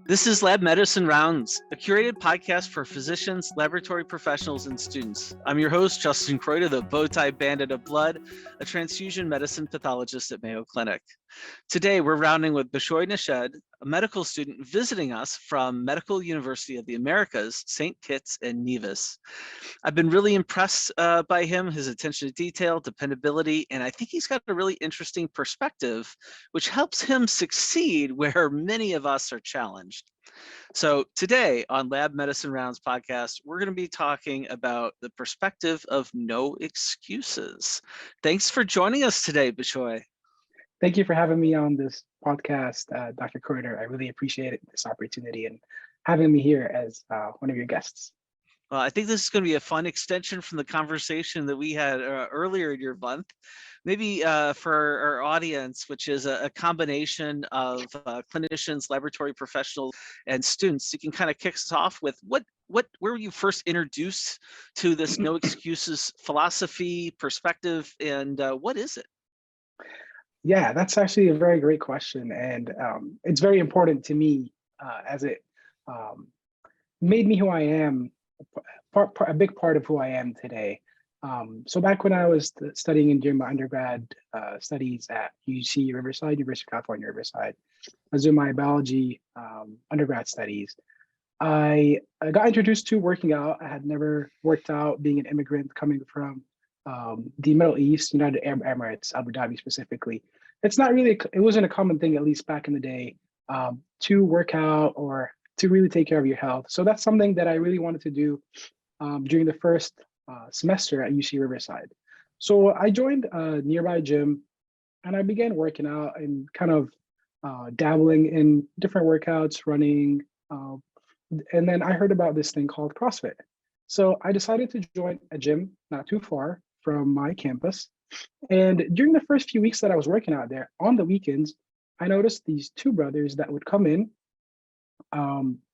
This is Lab Medicine Rounds, a curated podcast for physicians, laboratory professionals, and students. I'm your host, Justin Kreuter, the bowtie bandit of blood, a transfusion medicine pathologist at Mayo Clinic. Today, we're rounding with Beshoi Nashed, a medical student visiting us from Medical University of the Americas, Saint Kitts and Nevis. I've been really impressed by him, his attention to detail, dependability, and I think he's got a really interesting perspective, which helps him succeed where many of us are challenged. So today on Lab Medicine Rounds podcast, we're going to be talking about the perspective of no excuses. Thanks for joining us today, Beshoi. Thank you for having me on this podcast, Dr. Kreuter. I really appreciate this opportunity and having me here as one of your guests. Well, I think this is going to be a fun extension from the conversation that we had earlier in your month. Maybe for our audience, which is a combination of clinicians, laboratory professionals, and students, you can kind of kick us off with where were you first introduced to this no excuses philosophy, perspective, and what is it? Yeah, that's actually a very great question. And it's very important to me as it made me who I am, a big part of who I am today. So back when I was studying during my undergrad studies at UC Riverside, University of California, Riverside, I was doing my biology undergrad studies. I got introduced to working out. I had never worked out, being an immigrant coming from the Middle East, United Arab Emirates, Abu Dhabi specifically. It wasn't a common thing, at least back in the day, to work out or to really take care of your health. So that's something that I really wanted to do during the first semester at UC Riverside. So I joined a nearby gym and I began working out and kind of dabbling in different workouts, running. And then I heard about this thing called CrossFit. So I decided to join a gym not too far from my campus. And during the first few weeks that I was working out there, on the weekends, I noticed these two brothers that would come in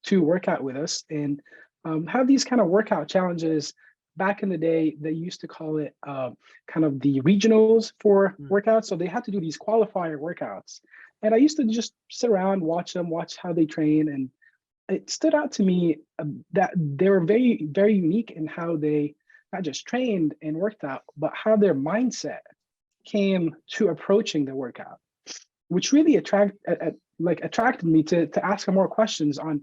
to work out with us and have these kind of workout challenges. Back in the day, they used to call it kind of the regionals for workouts. So they had to do these qualifier workouts. And I used to just sit around, watch how they train. And it stood out to me that they were very, very unique in how they not just trained and worked out, but how their mindset came to approaching the workout, which really attracted me to ask them more questions on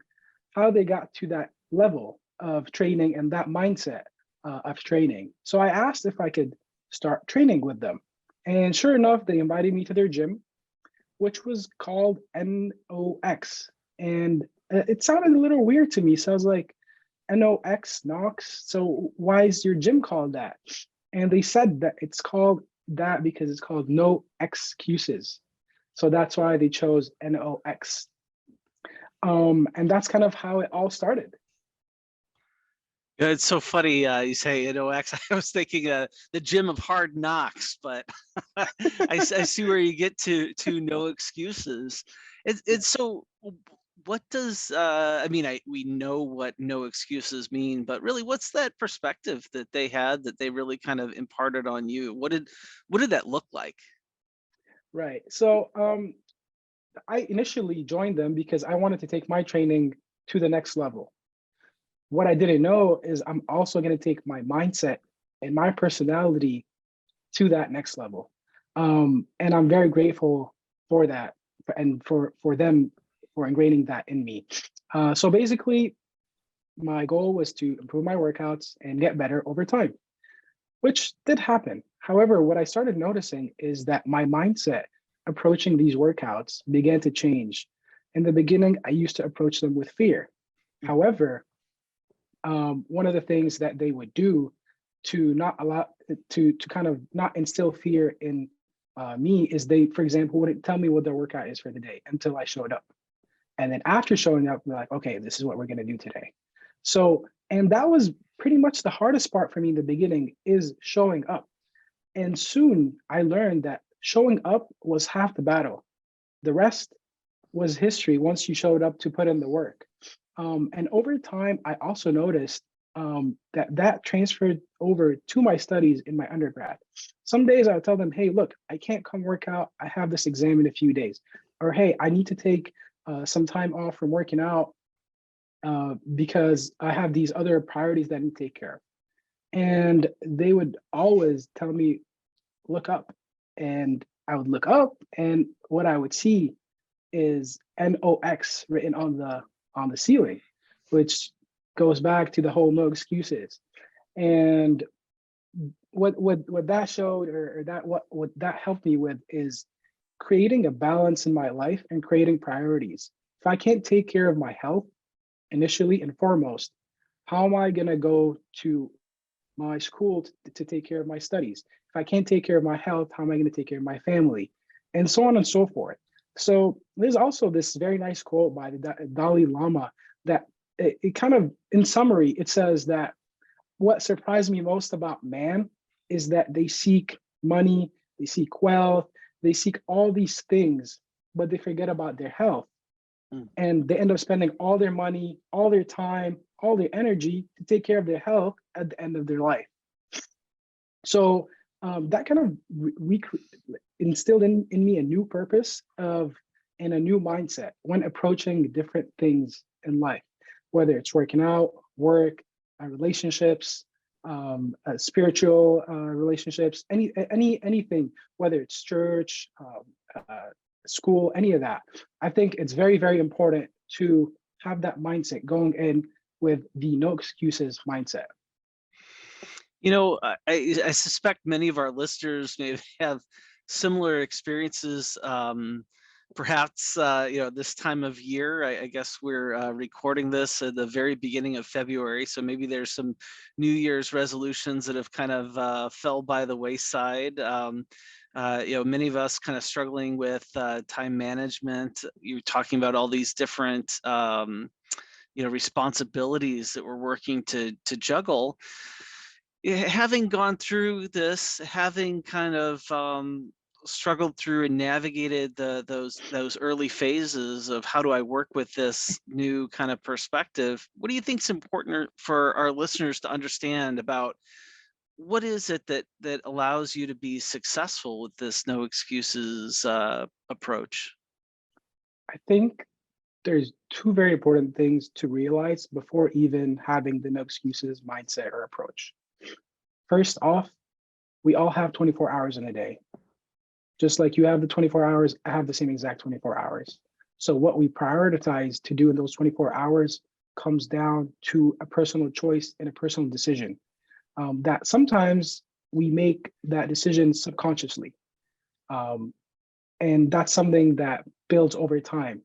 how they got to that level of training and that mindset of training. So I asked if I could start training with them. And sure enough, they invited me to their gym, which was called NOX. And it sounded a little weird to me. So I was like, NOX, NOX. So why is your gym called that? And they said that it's called that because it's called No Excuses. So that's why they chose NOX. And that's kind of how it all started. Yeah, it's so funny you say NOX. I was thinking the gym of hard knocks, but I see where you get to no excuses. It's so. What does we know what no excuses mean, but really, what's that perspective that they had that they really kind of imparted on you? What did that look like? Right. So I initially joined them because I wanted to take my training to the next level. What I didn't know is I'm also going to take my mindset and my personality to that next level. And I'm very grateful for that and for them for ingraining that in me. So basically, my goal was to improve my workouts and get better over time, which did happen. However, what I started noticing is that my mindset approaching these workouts began to change. In the beginning, I used to approach them with fear. However, one of the things that they would do to not allow to kind of not instill fear in me is they, for example, wouldn't tell me what their workout is for the day until I showed up. And then after showing up, we're like, okay, this is what we're going to do today. So, and that was pretty much the hardest part for me in the beginning, is showing up. And soon I learned that showing up was half the battle. The rest was history once you showed up to put in the work. And over time, I also noticed that transferred over to my studies in my undergrad. Some days I would tell them, hey, look, I can't come work out. I have this exam in a few days. Or, hey, I need to take some time off from working out because I have these other priorities that I need to take care of. And they would always tell me, look up. And I would look up, and what I would see is NOX written on the ceiling, which goes back to the whole no excuses. And what that showed, or that what that helped me with, is creating a balance in my life and creating priorities. If I can't take care of my health initially and foremost, how am I going to go to my school to take care of my studies? If I can't take care of my health, how am I going to take care of my family? And so on and so forth. So there's also this very nice quote by the Dalai Lama that it kind of, in summary, it says that what surprised me most about man is that they seek money, they seek wealth, they seek all these things, but they forget about their health. And they end up spending all their money, all their time, all their energy to take care of their health at the end of their life. So that kind of instilled in me a new purpose and a new mindset when approaching different things in life, whether it's working out, work, relationships, spiritual relationships, anything, whether it's church, school, any of that. I think it's very, very important to have that mindset going in with the no excuses mindset. You know, I suspect many of our listeners may have similar experiences. Perhaps, this time of year, I guess we're recording this at the very beginning of February. So maybe there's some New Year's resolutions that have kind of fell by the wayside. Many of us kind of struggling with time management. You're talking about all these different, responsibilities that we're working to juggle. Having gone through this, having kind of struggled through and navigated those early phases of how do I work with this new kind of perspective, what do you think is important for our listeners to understand about what is it that allows you to be successful with this no excuses approach? I think there's two very important things to realize before even having the no excuses mindset or approach. First off, we all have 24 hours in a day. Just like you have the 24 hours, I have the same exact 24 hours. So what we prioritize to do in those 24 hours comes down to a personal choice and a personal decision. That sometimes we make that decision subconsciously. And that's something that builds over time.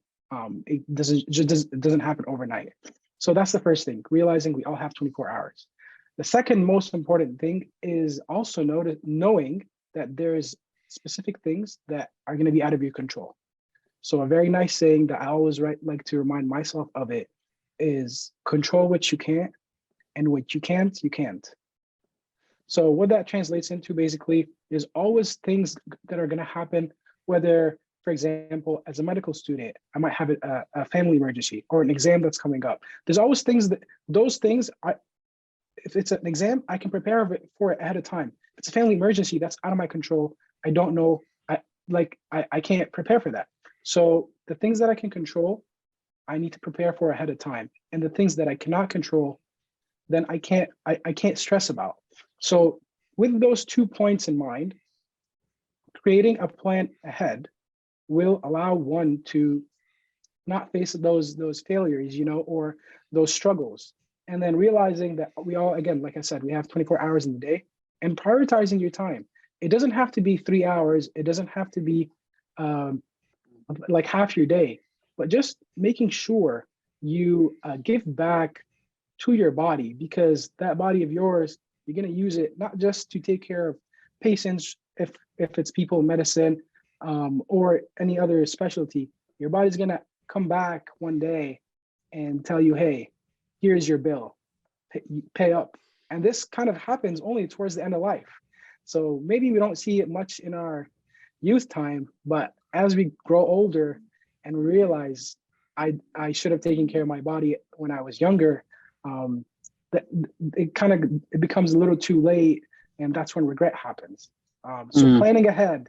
It doesn't happen overnight. So that's the first thing, realizing we all have 24 hours. The second most important thing is also knowing that there's specific things that are going to be out of your control. So a very nice saying that I always like to remind myself of it is control what you can't, and what you can't, you can't. So what that translates into basically is always things that are going to happen, whether, for example, as a medical student, I might have a family emergency or an exam that's coming up. There's always things if it's an exam, I can prepare for it ahead of time. If it's a family emergency, that's out of my control. I don't know. I can't prepare for that. So the things that I can control, I need to prepare for ahead of time. And the things that I cannot control, then I can't stress about. So with those 2 points in mind, creating a plan ahead will allow one to not face those failures, or those struggles. And then realizing that we all, again, like I said, we have 24 hours in the day, and prioritizing your time. It doesn't have to be 3 hours. It doesn't have to be like half your day, but just making sure you give back to your body, because that body of yours, you're going to use it not just to take care of patients, if it's people medicine or any other specialty. Your body's going to come back one day and tell you, hey, here's your bill, pay up. And this kind of happens only towards the end of life. So maybe we don't see it much in our youth time, but as we grow older and realize I should have taken care of my body when I was younger, that it becomes a little too late, and that's when regret happens. So planning ahead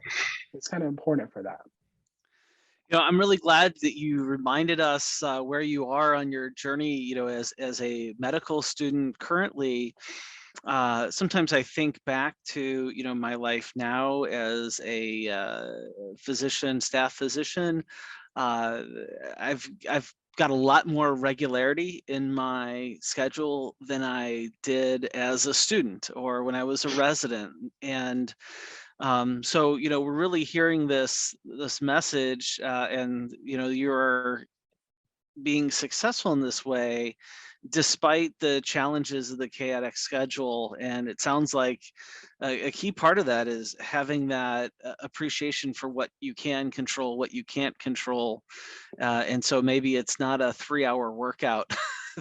is kind of important for that. I'm really glad that you reminded us where you are on your journey, as a medical student currently. Sometimes I think back to, my life now as a physician, staff physician. Uh, I've got a lot more regularity in my schedule than I did as a student or when I was a resident. And so, we're really hearing this message, and you're being successful in this way despite the challenges of the chaotic schedule. And it sounds like a key part of that is having that appreciation for what you can control, what you can't control. And so maybe it's not a 3-hour workout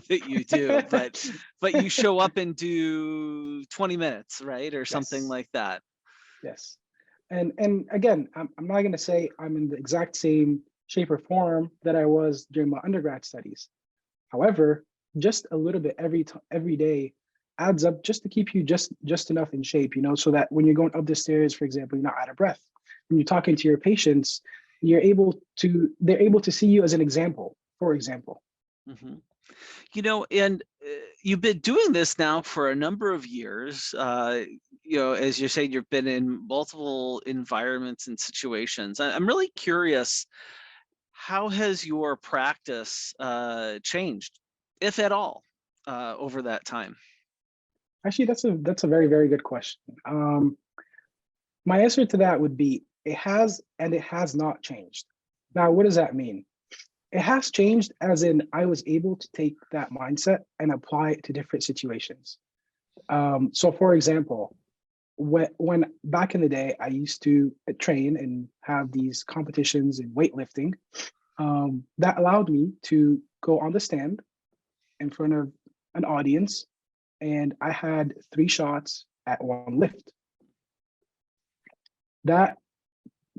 that you do, but you show up and do 20 minutes, right? Or something Yes, like that. yes. And again, I'm not going to say I'm in the exact same shape or form that I was during my undergrad studies. However, just a little bit every day adds up just to keep you just enough in shape, so that when you're going up the stairs, for example, you're not out of breath. When you're talking to your patients, they're able to see you as an example, for example. Mhm. And you've been doing this now for a number of years. As you say, you've been in multiple environments and situations. I'm really curious, how has your practice changed, if at all, over that time? Actually, that's a very, very good question. My answer to that would be it has and it has not changed. Now, what does that mean? It has changed as in I was able to take that mindset and apply it to different situations. So for example, when back in the day, I used to train and have these competitions in weightlifting, that allowed me to go on the stand in front of an audience, and I had 3 shots at one lift. That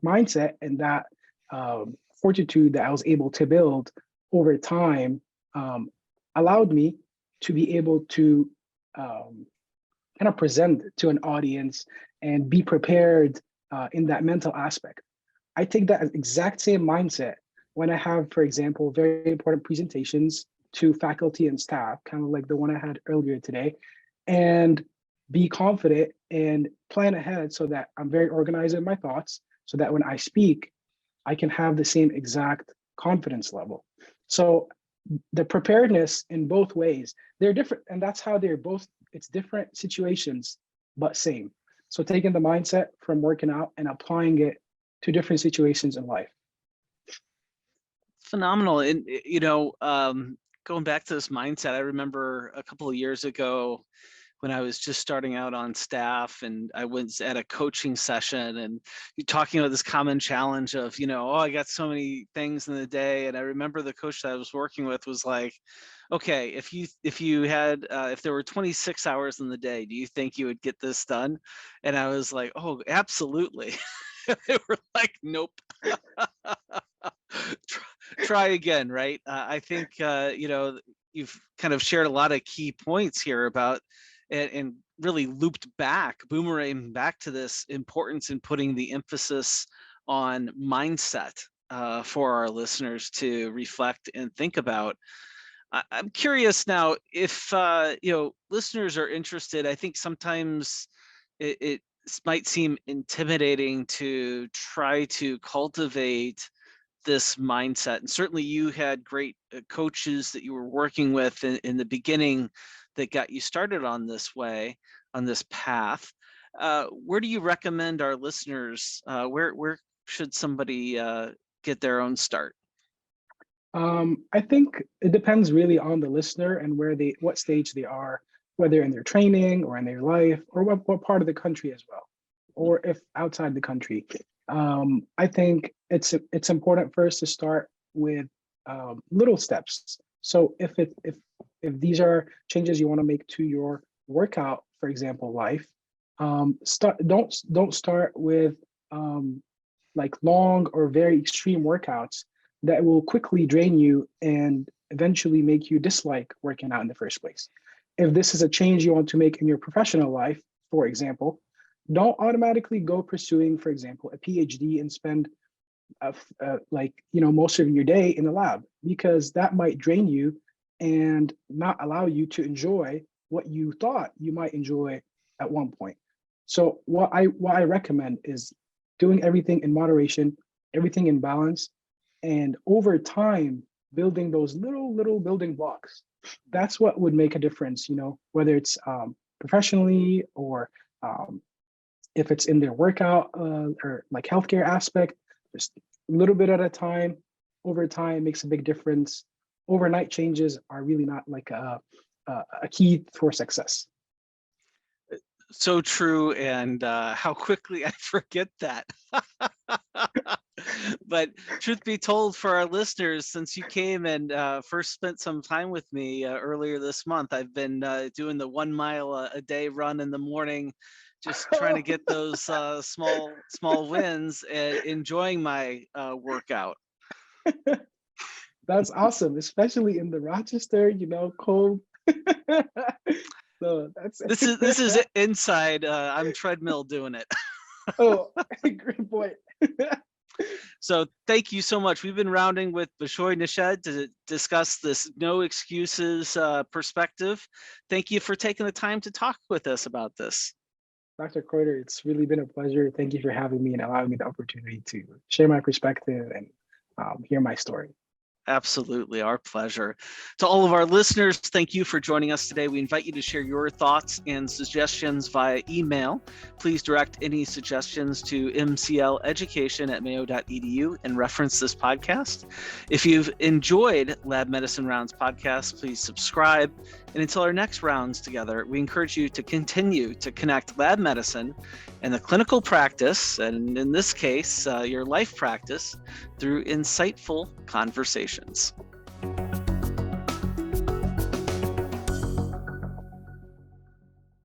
mindset and that fortitude that I was able to build over time um, allowed me to be able to kind of present to an audience and be prepared in that mental aspect. I take that exact same mindset when I have, for example, very important presentations to faculty and staff, kind of like the one I had earlier today, and be confident and plan ahead so that I'm very organized in my thoughts, so that when I speak, I can have the same exact confidence level. So the preparedness in both ways, they're different. And that's how they're both, it's different situations, but same. So taking the mindset from working out and applying it to different situations in life. Phenomenal. And going back to this mindset, I remember a couple of years ago when I was just starting out on staff, and I was at a coaching session, and you're talking about this common challenge of, oh, I got so many things in the day. And I remember the coach that I was working with was like, okay, if there were 26 hours in the day, do you think you would get this done? And I was like, oh, absolutely. They were like, nope. Try again, right? I think you've kind of shared a lot of key points here about, and really looped back, boomerang back to this importance in putting the emphasis on mindset for our listeners to reflect and think about. I'm curious now if listeners are interested. I think sometimes it might seem intimidating to try to cultivate this mindset. And certainly you had great coaches that you were working with in the beginning that got you started on this way, on this path. Where do you recommend our listeners, where should somebody get their own start? I think it depends really on the listener and what stage they are, whether in their training or in their life, or what part of the country as well, or if outside the country. I think it's important first to start with little steps. So if these are changes you want to make to your workout, for example, life, don't start with like long or very extreme workouts that will quickly drain you and eventually make you dislike working out in the first place. If this is a change you want to make in your professional life, for example, don't automatically go pursuing, for example, a PhD and spend like, most of your day in the lab, because that might drain you and not allow you to enjoy what you thought you might enjoy at one point. So what I recommend is doing everything in moderation, everything in balance, and over time building those little building blocks. That's what would make a difference, whether it's professionally or if it's in their workout or like healthcare aspect. Just a little bit at a time, over time makes a big difference. Overnight changes are really not like a key for success. So true, and how quickly I forget that. But truth be told, for our listeners, since you came and first spent some time with me earlier this month, I've been doing the 1 mile a day run in the morning, just trying to get those small wins and enjoying my workout. That's awesome, especially in the Rochester, cold. So This is inside. I'm treadmill doing it. Oh, great point. So thank you so much. We've been rounding with Beshoi Nashed to discuss this no excuses perspective. Thank you for taking the time to talk with us about this. Dr. Kreuter, it's really been a pleasure. Thank you for having me and allowing me the opportunity to share my perspective and hear my story. Absolutely, our pleasure. To all of our listeners, thank you for joining us today. We invite you to share your thoughts and suggestions via email. Please direct any suggestions to mcleducation@mayo.edu and reference this podcast. If you've enjoyed Lab Medicine Rounds podcast, please subscribe. And until our next rounds together, we encourage you to continue to connect lab medicine and the clinical practice, and in this case, your life practice, through insightful conversations.